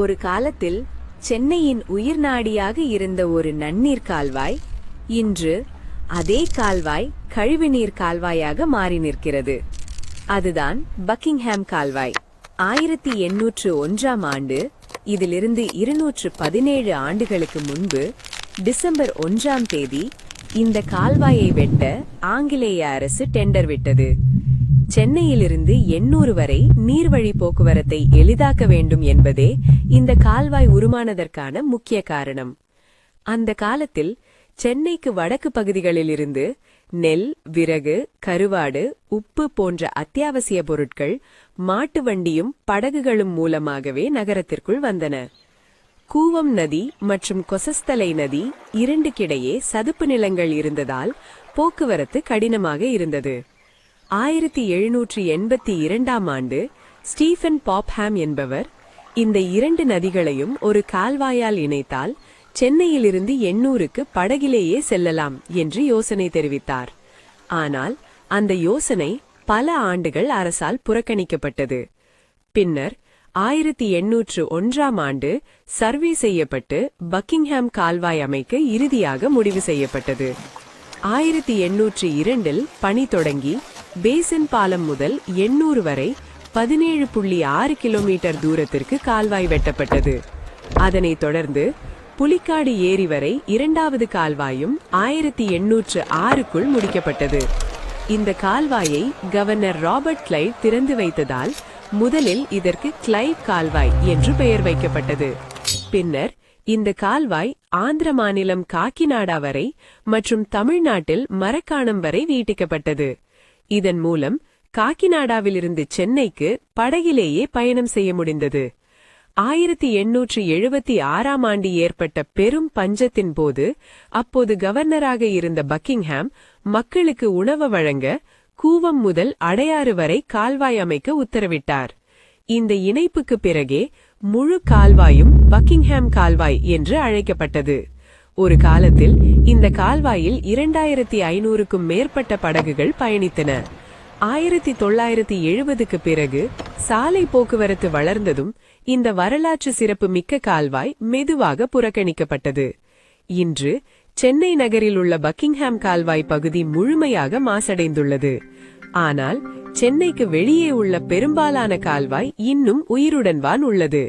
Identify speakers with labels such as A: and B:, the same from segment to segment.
A: ஒரு காலத்தில் சென்னையின் உயிர் நாடியாக இருந்த ஒரு நன்னீர் கால்வாய் இன்று அதே கால்வாய் கழிவுநீர் கால்வாயாக மாறி நிற்கிறது. அதுதான் பக்கிங்ஹாம் கால்வாய். 1801ஆம் ஆண்டு, இதிலிருந்து 217 ஆண்டுகளுக்கு முன்பு டிசம்பர் 1ஆம் தேதி இந்த கால்வாயை வெட்ட ஆங்கிலேய அரசு டெண்டர் விட்டது. சென்னையிலிருந்து 800 வரை நீர்வழி போக்குவரத்தை எளிதாக்க வேண்டும் என்பதே இந்த கால்வாய் உருமானதற்கான முக்கிய காரணம். அந்த காலத்தில் சென்னைக்கு வடக்கு பகுதிகளிலிருந்து நெல், விறகு, கருவாடு, உப்பு போன்ற அத்தியாவசிய பொருட்கள் மாட்டு வண்டியும் படகுகளும் மூலமாகவே நகரத்திற்குள் வந்தன. கூவம் நதி மற்றும் கொசஸ்தலை நதி இரண்டுக்கிடையே சதுப்பு நிலங்கள் இருந்ததால் போக்குவரத்து கடினமாக இருந்தது. 1782ஆம் ஆண்டு ஸ்டீஃபன் பாப்ஹாம் என்பவர் இந்த இரண்டு நதிகளையும் ஒரு கால்வாயால் இணைத்தால் சென்னையிலிருந்து 800க்கு படகிலேயே செல்லலாம் என்று யோசனை தெரிவித்தார். ஆனால் அந்த யோசனை பல ஆண்டுகள் அரசால் புறக்கணிக்கப்பட்டது. பின்னர் 1801ஆம் ஆண்டு சர்வே செய்யப்பட்டு பக்கிங்ஹாம் கால்வாய் அமைக்க இறுதியாக முடிவு செய்யப்பட்டது. 1802இல் பணி தொடங்கி பேசன் பாலம் முதல் 800 வரை 17.6 கிலோமீட்டர் தூரத்திற்கு கால்வாய் வெட்டப்பட்டது. அதனைத் தொடர்ந்து புலிக்காடு ஏரி வரை இரண்டாவது கால்வாயும் 1806க்குள் முடிக்கப்பட்டது. இந்த கால்வாயை கவர்னர் ராபர்ட் கிளைவ் திறந்து வைத்ததால் முதலில் இதற்கு கிளைவ் கால்வாய் என்று பெயர் வைக்கப்பட்டது. பின்னர் இந்த கால்வாய் ஆந்திர மாநிலம் காக்கிநாடா வரை மற்றும் தமிழ்நாட்டில் மரக்காணம் வரை நீட்டிக்கப்பட்டது. இதன் மூலம் காக்கிநாடாவிலிருந்து சென்னைக்கு படகிலேயே பயணம் செய்ய முடிந்தது. 1876ஆம் ஆண்டு ஏற்பட்ட பெரும் பஞ்சத்தின் போது அப்போது கவர்னராக இருந்த பக்கிங்ஹாம் மக்களுக்கு உணவு வழங்க கூவம் முதல் அடையாறு வரை கால்வாய் அமைக்க உத்தரவிட்டார். இந்த இணைப்புக்கு பிறகே முழு கால்வாயும் பக்கிங்ஹாம் கால்வாய் என்று அழைக்கப்பட்டது. ஒரு காலத்தில் இந்த கால்வாயில் 2500க்கும் மேற்பட்ட படகுகள் பயணித்தன. 1970க்கு பிறகு சாலை போக்குவரத்து வளர்ந்ததும் இந்த வரலாற்று சிறப்பு மிக்க கால்வாய் மெதுவாக புறக்கணிக்கப்பட்டது. இன்று சென்னை நகரில் உள்ள பக்கிங்ஹாம் கால்வாய் பகுதி முழுமையாக மாசடைந்துள்ளது. ஆனால் சென்னைக்கு வெளியே உள்ள பெரும்பாலான கால்வாய் இன்னும் உயிருடன்தான் உள்ளது.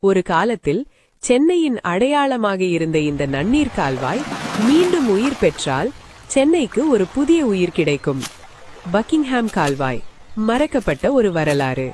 A: ஒரு காலத்தில் சென்னையின் அடையாளமாக இருந்த இந்த நன்னீர் கால்வாய் மீண்டும் உயிர் பெற்றால் சென்னைக்கு ஒரு புதிய உயிர் கிடைக்கும். பக்கிங்ஹாம் கால்வாய் மறக்கப்பட்ட ஒரு வரலாறு.